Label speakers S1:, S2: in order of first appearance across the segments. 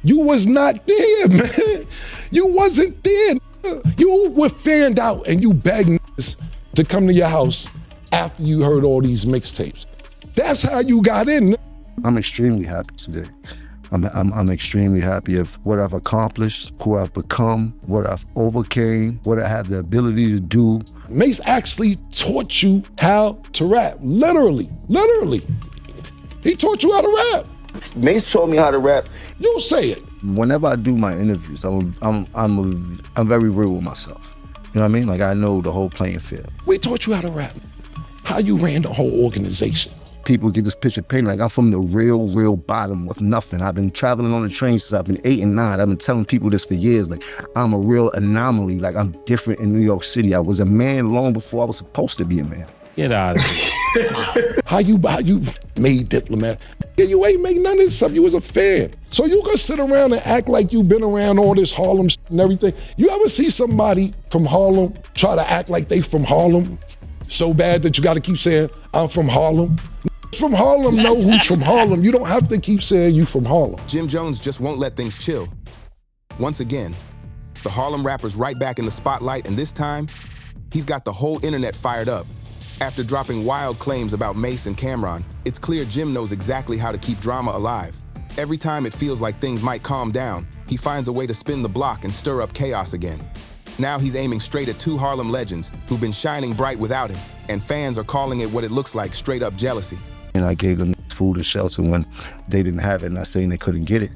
S1: You was not there, man. You wasn't there. You were fanned out and you begged niggas to come to your house after you heard all these mixtapes. That's how you got in.
S2: I'm extremely happy today. I'm extremely happy of what I've accomplished, who I've become, what I've overcame, what I have the ability to do.
S1: Mase actually taught you how to rap, literally. He taught you how to rap.
S2: Mase taught me how to rap.
S1: You say it.
S2: Whenever I do my interviews, I'm very real with myself. You know what I mean? Like, I know the whole playing field.
S1: We taught you how to rap. How you ran the whole organization.
S2: People get this picture painted like I'm from the real bottom with nothing. I've been traveling on the train since I've been 8 and 9. I've been telling people this for years. Like, I'm a real anomaly. Like, I'm different in New York City. I was a man long before I was supposed to be a man.
S3: Get out of here.
S1: How you made Diplomat? Yeah, you ain't make none of this stuff. You was a fan. So you gonna sit around and act like you been around all this Harlem and everything. You ever see somebody from Harlem try to act like they from Harlem so bad that you gotta keep saying, I'm from Harlem? From Harlem know who's from Harlem. You don't have to keep saying you from Harlem.
S4: Jim Jones just won't let things chill. Once again, the Harlem rapper's right back in the spotlight, and this time, he's got the whole internet fired up. After dropping wild claims about Mase and Camron, it's clear Jim knows exactly how to keep drama alive. Every time it feels like things might calm down, he finds a way to spin the block and stir up chaos again. Now he's aiming straight at 2 Harlem legends who've been shining bright without him, and fans are calling it what it looks like, straight up jealousy.
S2: And I gave them food and shelter when they didn't have it, not saying they couldn't get it.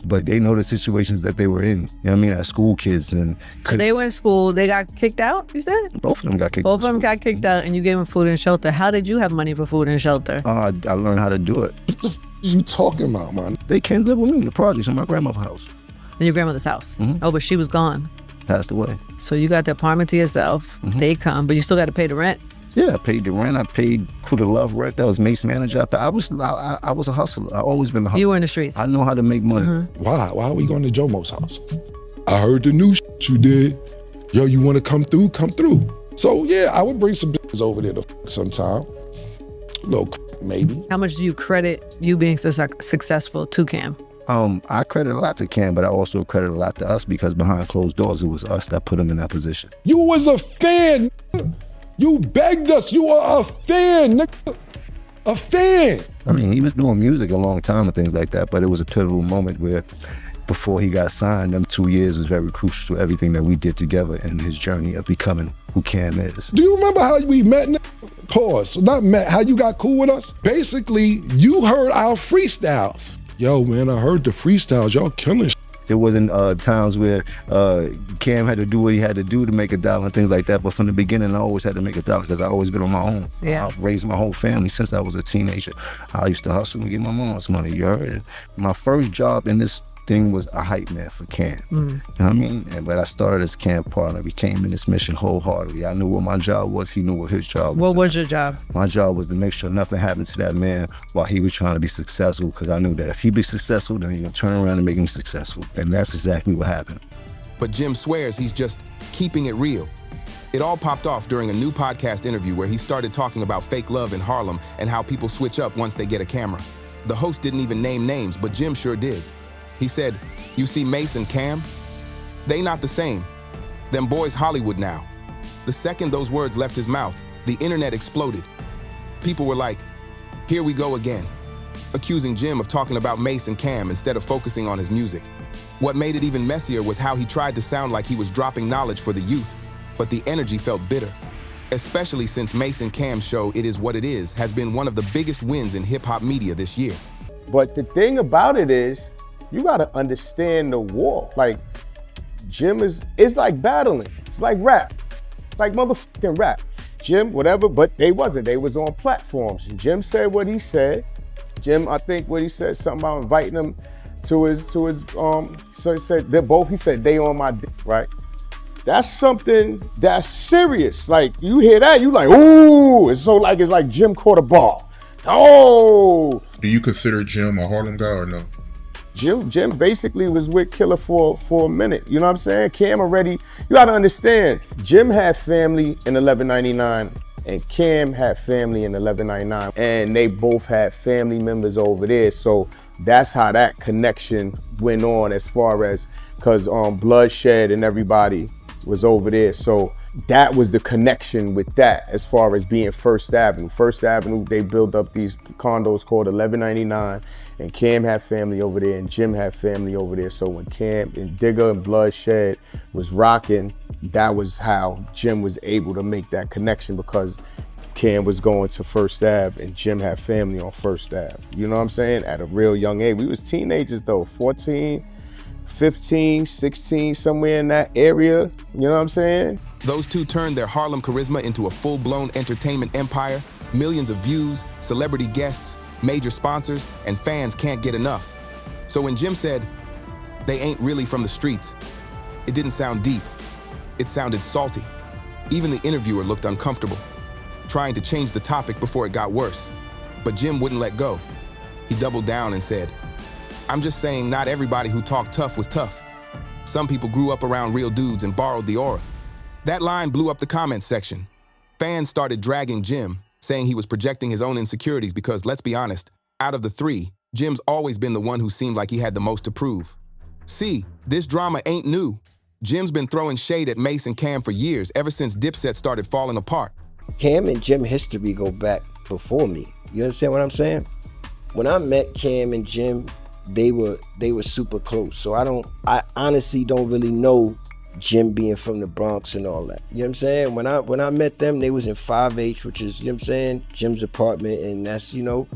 S2: But they know the situations that they were in. You know what I mean? As school kids. And
S5: so they were in school, they got kicked out, you said?
S2: Both of them got kicked out.
S5: Both of them got kicked out and you gave them food and shelter. How did you have money for food and shelter?
S2: I learned how to do it.
S1: What the f you talking about, man?
S2: They can't live with me in the projects in my grandmother's house.
S5: In your grandmother's house? Oh, but she was gone.
S2: Passed away.
S5: So you got the apartment to yourself. They come, but you still got to pay the rent.
S2: Yeah, I paid the rent. I paid Who the Love Rec. That was Mase manager. I was a hustler. I always been a hustler.
S5: You were in the streets.
S2: I know how to make money.
S1: Why are we going to Jomo's house? I heard the new shit you did. Yo, you want to come through? Come through. So yeah, I would bring some bitches over there to sometime. A little maybe.
S5: How much do you credit you being successful to Cam?
S2: I credit a lot to Cam, but I also credit a lot to us because behind closed doors, it was us that put him in that position.
S1: You was a fan. You begged us. You are a fan, nigga. A fan.
S2: I mean, he was doing music a long time and things like that, but it was a pivotal moment where before he got signed, them 2 years was very crucial to everything that we did together in his journey of becoming who Cam is.
S1: Do you remember how we met? Pause. Not met, how you got cool with us? Basically, you heard our freestyles. Yo, man, I heard the freestyles. Y'all killing shit.
S2: There wasn't times where Cam had to do what he had to do to make $1 and things like that. But from the beginning, I always had to make $1 because I always been on my own.
S5: Yeah.
S2: I've raised my whole family since I was a teenager. I used to hustle and get my mom's money. You heard it. My first job in this thing was a hype man for Cam. You know what I mean? But I started as Cam partner. We came in this mission wholeheartedly. I knew what my job was. He knew what his job was.
S5: What was your job?
S2: My job was to make sure nothing happened to that man while he was trying to be successful, because I knew that if he be successful, then he's gonna turn around and make him successful. And that's exactly what happened.
S4: But Jim swears he's just keeping it real. It all popped off during a new podcast interview where he started talking about fake love in Harlem and how people switch up once they get a camera. The host didn't even name names, but Jim sure did. He said, "You see Mase and Cam? They not the same. Them boys Hollywood now." The second those words left his mouth, the internet exploded. People were like, "Here we go again," accusing Jim of talking about Mase and Cam instead of focusing on his music. What made it even messier was how he tried to sound like he was dropping knowledge for the youth, but the energy felt bitter. Especially since Mase and Cam's show It Is What It Is has been one of the biggest wins in hip-hop media this year.
S6: But the thing about it is, you gotta understand the war. Like, Jim it's like battling. It's like rap. It's like motherfucking rap. Jim, whatever, but they wasn't. They was on platforms. And Jim said what he said. Jim, I think what he said, something about inviting him to his, so he said, he said, they on my dick, right? That's something that's serious. Like, you hear that, you like, ooh, it's like Jim caught a ball. Oh!
S7: Do you consider Jim a Harlem guy or no?
S6: Jim basically was with Killer for a minute. You know what I'm saying? Cam already, you gotta understand, Jim had family in 1199 and Cam had family in 1199, and they both had family members over there. So that's how that connection went on as far as, cause Bloodshed and everybody was over there. So that was the connection with that as far as being First Avenue. First Avenue, they built up these condos called 1199, and Cam had family over there and Jim had family over there. So when Cam and Digger and Bloodshed was rocking, that was how Jim was able to make that connection, because Cam was going to First Ave and Jim had family on First Ave. You know what I'm saying? At a real young age. We was teenagers though, 14, 15, 16, somewhere in that area. You know what I'm saying?
S4: Those two turned their Harlem charisma into a full-blown entertainment empire, millions of views, celebrity guests, major sponsors, and fans can't get enough. So when Jim said, they ain't really from the streets, it didn't sound deep. It sounded salty. Even the interviewer looked uncomfortable, trying to change the topic before it got worse. But Jim wouldn't let go. He doubled down and said, I'm just saying not everybody who talked tough was tough. Some people grew up around real dudes and borrowed the aura. That line blew up the comments section. Fans started dragging Jim, saying he was projecting his own insecurities because, let's be honest, out of the three, Jim's always been the one who seemed like he had the most to prove. See, this drama ain't new. Jim's been throwing shade at Mase and Cam for years, ever since Dipset started falling apart.
S8: Cam and Jim history go back before me. You understand what I'm saying? When I met Cam and Jim, they were super close. So I honestly don't really know Jim being from the Bronx and all that. You know what I'm saying? When I met them, they was in 5H, which is, you know what I'm saying, Jim's apartment, and that's, you know,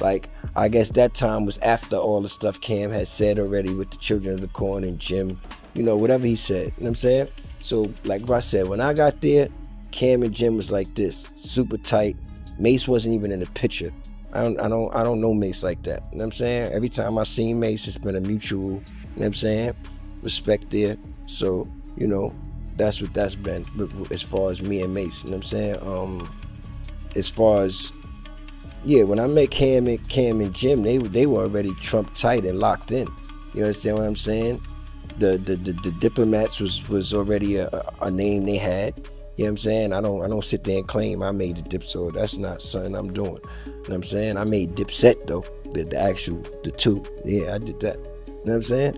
S8: like, I guess that time was after all the stuff Cam had said already with the Children of the Corn and Jim, you know, whatever he said, you know what I'm saying? So, like I said, when I got there, Cam and Jim was like this, super tight. Mase wasn't even in the picture. I don't know Mase like that. You know what I'm saying? Every time I seen Mase, it's been a mutual, you know what I'm saying, respect there. So, you know, that's what that's been as far as me and Mase, you know what I'm saying? As far as, yeah, when I met Cam and Jim, they were already Trump tight and locked in. You understand what I'm saying? The Diplomats was already a name they had. You know what I'm saying? I don't sit there and claim I made the Dip, so that's not something I'm doing. You know what I'm saying? I made Dipset though, the two. Yeah, I did that. You know what I'm saying?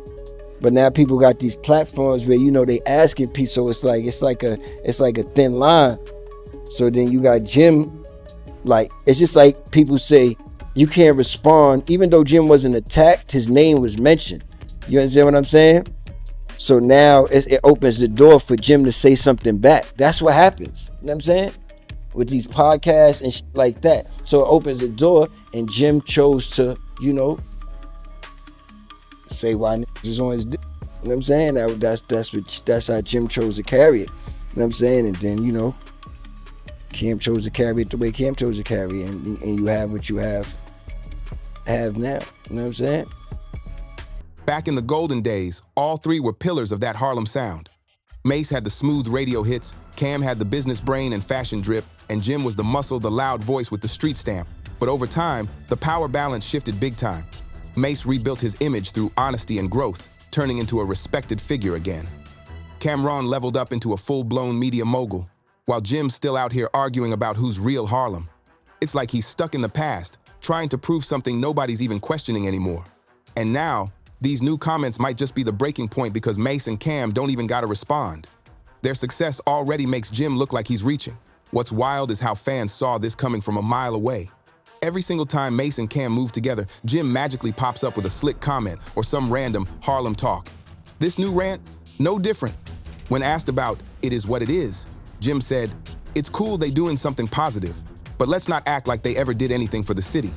S8: But now people got these platforms where, you know, they asking people, so it's like a thin line. So then you got Jim, like, it's just like people say you can't respond, even though Jim wasn't attacked, his name was mentioned. You understand what I'm saying? So now it opens the door for Jim to say something back. That's what happens. You know what I'm saying? With these podcasts and shit like that. So it opens the door, and Jim chose to, you know, say why niggas is on his dick. You know what I'm saying? That's how Jim chose to carry it. You know what I'm saying? And then, you know, Cam chose to carry it the way Cam chose to carry it, and you have what you have now. You know what I'm saying?
S4: Back in the golden days, all three were pillars of that Harlem sound. Mase had the smooth radio hits, Cam had the business brain and fashion drip, and Jim was the muscle, the loud voice with the street stamp. But over time, the power balance shifted big time. Mase rebuilt his image through honesty and growth, turning into a respected figure again. Camron leveled up into a full-blown media mogul, while Jim's still out here arguing about who's real Harlem. It's like he's stuck in the past, trying to prove something nobody's even questioning anymore. And now, these new comments might just be the breaking point because Mase and Cam don't even gotta respond. Their success already makes Jim look like he's reaching. What's wild is how fans saw this coming from a mile away. Every single time Mase and Cam move together, Jim magically pops up with a slick comment or some random Harlem talk. This new rant, no different. When asked about "it is what it is," Jim said, "It's cool they doing something positive, but let's not act like they ever did anything for the city."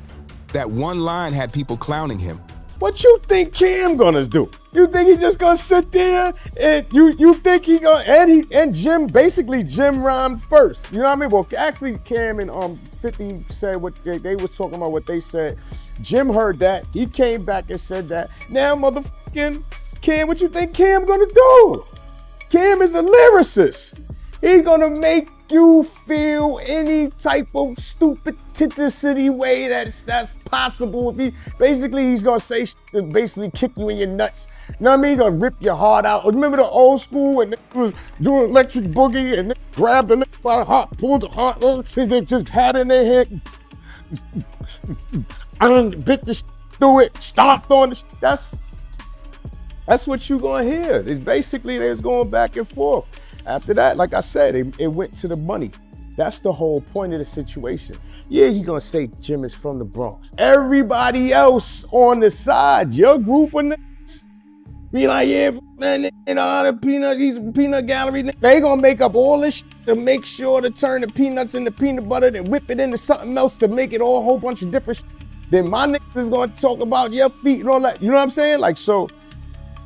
S4: That one line had people clowning him.
S6: What you think Cam gonna do? You think he just gonna sit there and you think he gonna and Jim, basically Jim rhymed first. You know what I mean? Well, actually Cam and 50 said what they was talking about, what they said. Jim heard that. He came back and said that. Now motherfucking Cam, what you think Cam gonna do? Cam is a lyricist. He's gonna make you feel any type of stupidity way that's possible. He's gonna say shit to basically kick you in your nuts. You know what I mean? He's gonna rip your heart out. Remember the old school when they was doing electric boogie and they grabbed the nigga by the heart, pulled the heart, they just had it in their head. I done bit this through it, stomped on the That's what you gonna hear. It's basically they was going back and forth. After that, like I said, it went to the money. That's the whole point of the situation. Yeah, he gonna say Jim is from the Bronx. Everybody else on the side, your group of niggas, be like, yeah, man, the peanut, he's a peanut gallery. They gonna make up all this shit to make sure to turn the peanuts into peanut butter, then whip it into something else to make it all a whole bunch of different shit. Then my niggas is gonna talk about your feet and all that. You know what I'm saying? Like, so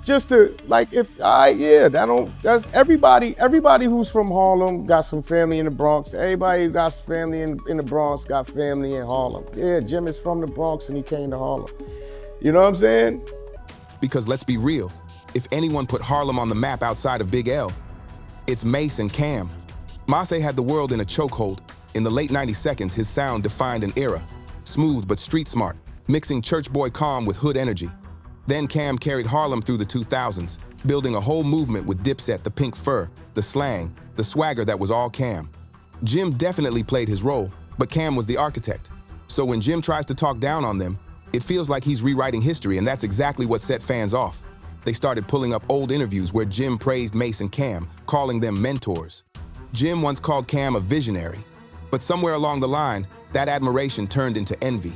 S6: just to, like, if that's everybody who's from Harlem got some family in the Bronx. Everybody who got some family in the Bronx got family in Harlem. Yeah, Jim is from the Bronx and he came to Harlem. You know what I'm saying?
S4: Because let's be real, if anyone put Harlem on the map outside of Big L, it's Mase and Cam. Mase had the world in a chokehold. In the late 90 seconds, his sound defined an era. Smooth but street smart, mixing church boy calm with hood energy. Then Cam carried Harlem through the 2000s, building a whole movement with Dipset, the pink fur, the slang, the swagger that was all Cam. Jim definitely played his role, but Cam was the architect. So when Jim tries to talk down on them, it feels like he's rewriting history, and that's exactly what set fans off. They started pulling up old interviews where Jim praised Mase and Cam, calling them mentors. Jim once called Cam a visionary, but somewhere along the line, that admiration turned into envy.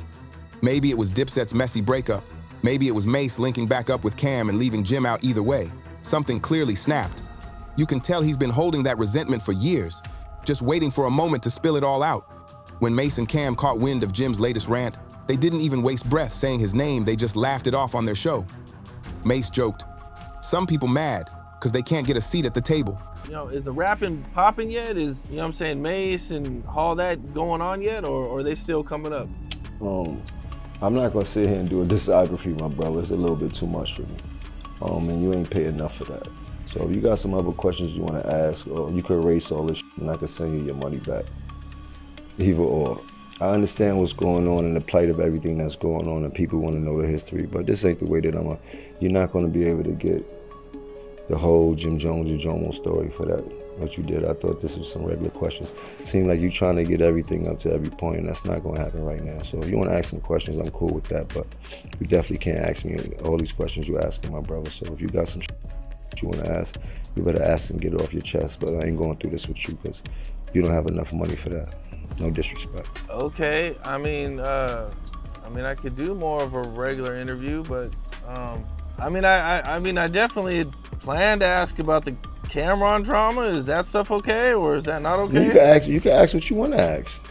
S4: Maybe it was Dipset's messy breakup. Maybe it was Mase linking back up with Cam and leaving Jim out. Either way, something clearly snapped. You can tell he's been holding that resentment for years, just waiting for a moment to spill it all out. When Mase and Cam caught wind of Jim's latest rant, they didn't even waste breath saying his name, they just laughed it off on their show. Mase joked, "Some people mad, because they can't get a seat at the table."
S3: You know, is the rapping popping yet? Is, you know what I'm saying, Mase and all that going on yet, or are they still coming up?
S2: I'm not gonna sit here and do a discography, my brother. It's a little bit too much for me. And you ain't pay enough for that. So if you got some other questions you wanna ask, or you could erase all this shit and I could send you your money back. Either or. I understand what's going on and the plight of everything that's going on and people wanna know the history, but this ain't the way that you're not gonna be able to get the whole Jim Jones and Jomo story for that, what you did. I thought this was some regular questions. Seemed like you trying to get everything up to every point, and that's not gonna happen right now. So if you wanna ask some questions, I'm cool with that, but you definitely can't ask me all these questions you're asking, my brother. So if you got some you wanna ask, you better ask and get it off your chest, but I ain't going through this with you because you don't have enough money for that. No disrespect.
S3: Okay, I mean, I could do more of a regular interview, but I definitely plan to ask about the Camron drama. Is that stuff okay, or is that not okay?
S2: You can ask what you want to ask.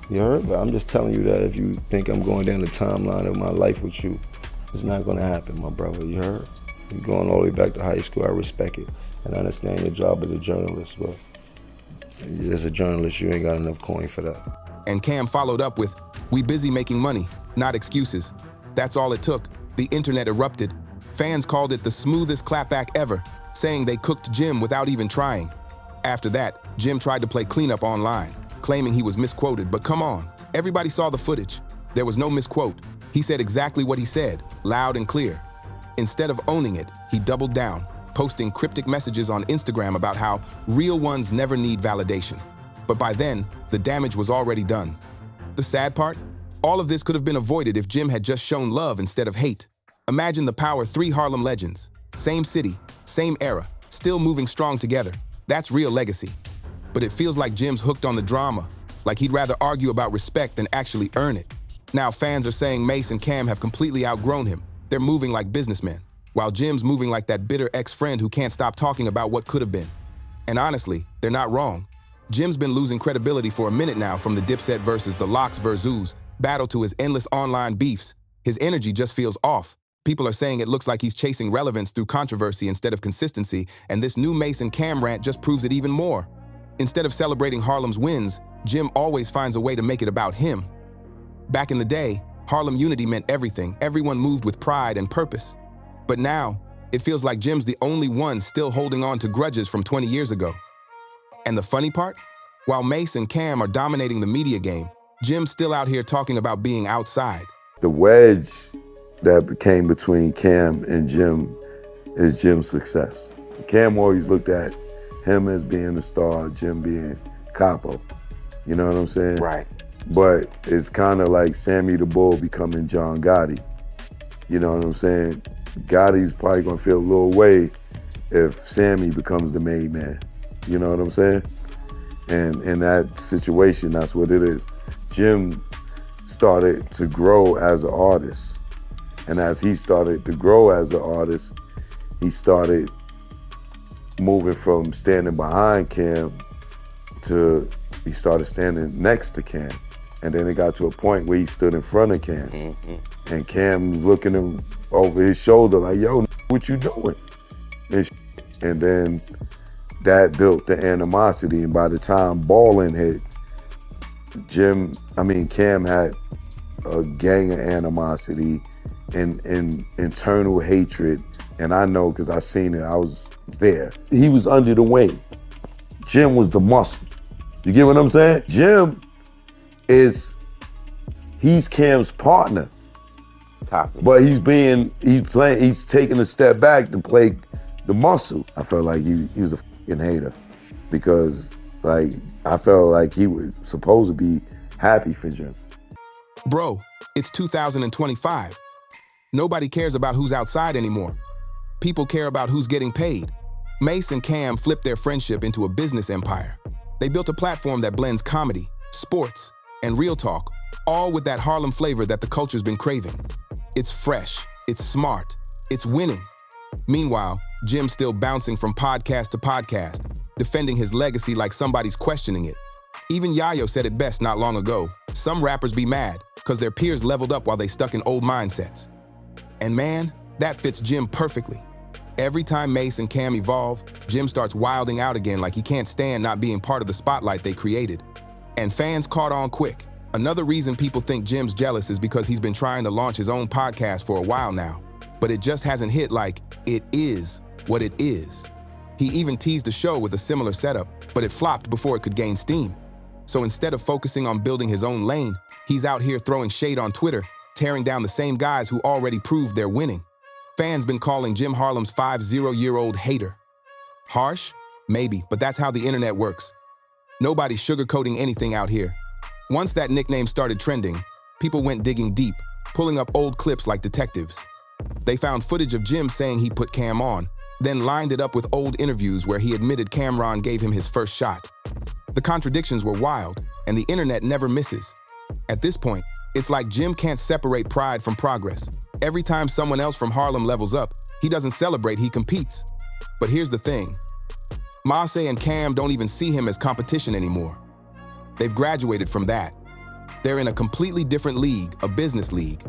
S2: You heard? But I'm just telling you that if you think I'm going down the timeline of my life with you, it's not going to happen, my brother. You heard? You're going all the way back to high school. I respect it, and I understand your job as a journalist, but as a journalist, you ain't got enough coin for that.
S4: And Cam followed up with, "We busy making money, not excuses." That's all it took. The internet erupted. Fans called it the smoothest clapback ever, saying they cooked Jim without even trying. After that, Jim tried to play cleanup online, claiming he was misquoted, but come on, everybody saw the footage. There was no misquote. He said exactly what he said, loud and clear. Instead of owning it, he doubled down, posting cryptic messages on Instagram about how real ones never need validation. But by then, the damage was already done. The sad part? All of this could have been avoided if Jim had just shown love instead of hate. Imagine the power, 3 Harlem legends, same city, same era, still moving strong together. That's real legacy. But it feels like Jim's hooked on the drama, like he'd rather argue about respect than actually earn it. Now fans are saying Mase and Cam have completely outgrown him. They're moving like businessmen, while Jim's moving like that bitter ex-friend who can't stop talking about what could have been. And honestly, they're not wrong. Jim's been losing credibility for a minute now, from the Dipset versus the Lox versus battle to his endless online beefs. His energy just feels off. People are saying it looks like he's chasing relevance through controversy instead of consistency, and this new Mase and Cam rant just proves it even more. Instead of celebrating Harlem's wins, Jim always finds a way to make it about him. Back in the day, Harlem unity meant everything. Everyone moved with pride and purpose. But now, it feels like Jim's the only one still holding on to grudges from 20 years ago. And the funny part? While Mase and Cam are dominating the media game, Jim's still out here talking about being outside.
S9: The wedge that came between Cam and Jim is Jim's success. Cam always looked at him as being the star, Jim being Capo. You know what I'm saying?
S6: Right.
S9: But it's kind of like Sammy the Bull becoming John Gotti. You know what I'm saying? Gotti's probably gonna feel a little way if Sammy becomes the main man. You know what I'm saying? And in that situation, that's what it is. Jim started to grow as an artist. And as he started to grow as an artist, he started moving from standing behind Cam to he started standing next to Cam. And then it got to a point where he stood in front of Cam. Mm-hmm. And Cam was looking him over his shoulder like, yo, what you doing? And then that built the animosity. And by the time Ballin' hit, Cam had a gang of animosity and internal hatred. And I know because I seen it, I was there. He was under the wing. Jim was the muscle. You get what I'm saying? Jim he's Cam's partner. But he's taking a step back to play the muscle. I felt like he was a fucking hater because I felt like he was supposed to be happy for Jim.
S4: Bro, it's 2025. Nobody cares about who's outside anymore. People care about who's getting paid. Mase and Cam flipped their friendship into a business empire. They built a platform that blends comedy, sports, and real talk, all with that Harlem flavor that the culture's been craving. It's fresh, it's smart, it's winning. Meanwhile, Jim's still bouncing from podcast to podcast, defending his legacy like somebody's questioning it. Even Yayo said it best not long ago. Some rappers be mad because their peers leveled up while they stuck in old mindsets. And man, that fits Jim perfectly. Every time Mase and Cam evolve, Jim starts wilding out again like he can't stand not being part of the spotlight they created. And fans caught on quick. Another reason people think Jim's jealous is because he's been trying to launch his own podcast for a while now, but it just hasn't hit like it is what it is. He even teased a show with a similar setup, but it flopped before it could gain steam. So instead of focusing on building his own lane, he's out here throwing shade on Twitter, tearing down the same guys who already proved they're winning. Fans been calling Jim Harlem's 50-year-old hater. Harsh? Maybe, but that's how the internet works. Nobody's sugarcoating anything out here. Once that nickname started trending, people went digging deep, pulling up old clips like detectives. They found footage of Jim saying he put Cam on, then lined it up with old interviews where he admitted Camron gave him his first shot. The contradictions were wild, and the internet never misses. At this point, it's like Jim can't separate pride from progress. Every time someone else from Harlem levels up, he doesn't celebrate, he competes. But here's the thing. Mase and Cam don't even see him as competition anymore. They've graduated from that. They're in a completely different league, a business league.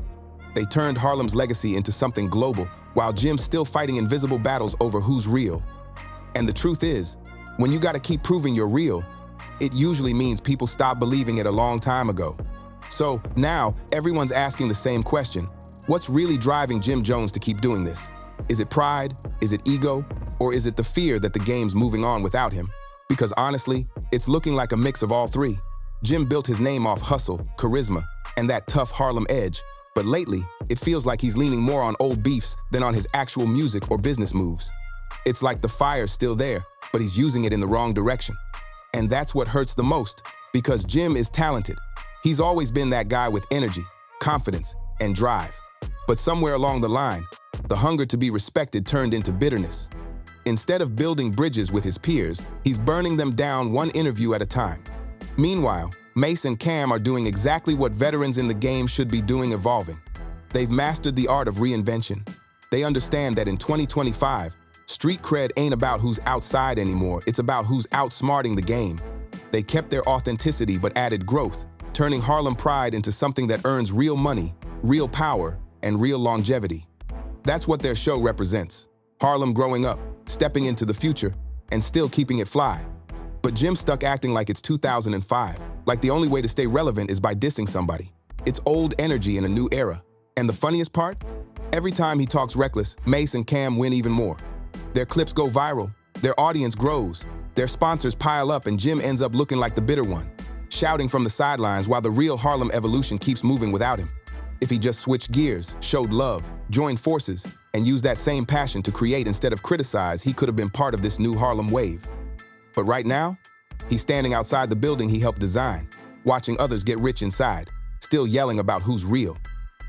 S4: They turned Harlem's legacy into something global, while Jim's still fighting invisible battles over who's real. And the truth is, when you gotta keep proving you're real, it usually means people stopped believing it a long time ago. So now, everyone's asking the same question. What's really driving Jim Jones to keep doing this? Is it pride? Is it ego? Or is it the fear that the game's moving on without him? Because honestly, it's looking like a mix of all three. Jim built his name off hustle, charisma, and that tough Harlem edge. But lately, it feels like he's leaning more on old beefs than on his actual music or business moves. It's like the fire's still there, but he's using it in the wrong direction. And that's what hurts the most, because Jim is talented. He's always been that guy with energy, confidence, and drive. But somewhere along the line, the hunger to be respected turned into bitterness. Instead of building bridges with his peers, he's burning them down one interview at a time. Meanwhile, Mase and Cam are doing exactly what veterans in the game should be doing, evolving. They've mastered the art of reinvention. They understand that in 2025, street cred ain't about who's outside anymore, it's about who's outsmarting the game. They kept their authenticity but added growth, turning Harlem pride into something that earns real money, real power, and real longevity. That's what their show represents. Harlem growing up, stepping into the future, and still keeping it fly. But Jim's stuck acting like it's 2005, like the only way to stay relevant is by dissing somebody. It's old energy in a new era. And the funniest part? Every time he talks reckless, Mase and Cam win even more. Their clips go viral, their audience grows, their sponsors pile up, and Jim ends up looking like the bitter one, shouting from the sidelines while the real Harlem evolution keeps moving without him. If he just switched gears, showed love, joined forces, and used that same passion to create instead of criticize, he could have been part of this new Harlem wave. But right now, he's standing outside the building he helped design, watching others get rich inside, still yelling about who's real.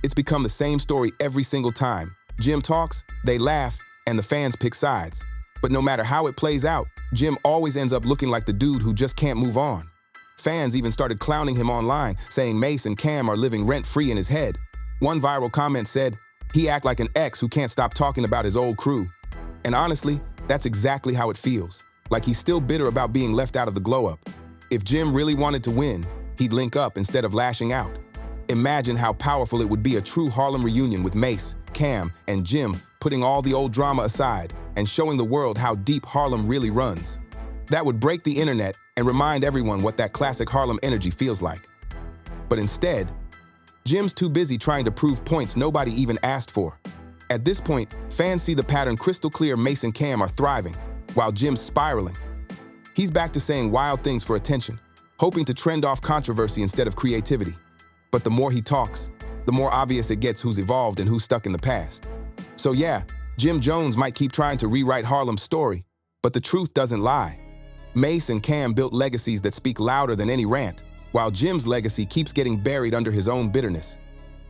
S4: It's become the same story every single time. Jim talks, they laugh, and the fans pick sides. But no matter how it plays out, Jim always ends up looking like the dude who just can't move on. Fans even started clowning him online, saying Mase and Cam are living rent-free in his head. One viral comment said, "He act like an ex who can't stop talking about his old crew." And honestly, that's exactly how it feels. Like he's still bitter about being left out of the glow-up. If Jim really wanted to win, he'd link up instead of lashing out. Imagine how powerful it would be, a true Harlem reunion with Mase, Cam, and Jim putting all the old drama aside and showing the world how deep Harlem really runs. That would break the internet and remind everyone what that classic Harlem energy feels like. But instead, Jim's too busy trying to prove points nobody even asked for. At this point, fans see the pattern crystal clear. Mase and Cam are thriving, while Jim's spiraling. He's back to saying wild things for attention, hoping to trend off controversy instead of creativity. But the more he talks, the more obvious it gets who's evolved and who's stuck in the past. So yeah, Jim Jones might keep trying to rewrite Harlem's story, but the truth doesn't lie. Mase and Cam built legacies that speak louder than any rant, while Jim's legacy keeps getting buried under his own bitterness.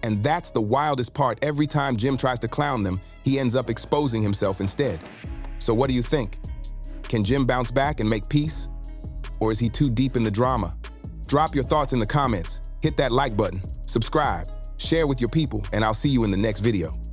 S4: And that's the wildest part. Every time Jim tries to clown them, he ends up exposing himself instead. So what do you think? Can Jim bounce back and make peace? Or is he too deep in the drama? Drop your thoughts in the comments, hit that like button, subscribe, share with your people, and I'll see you in the next video.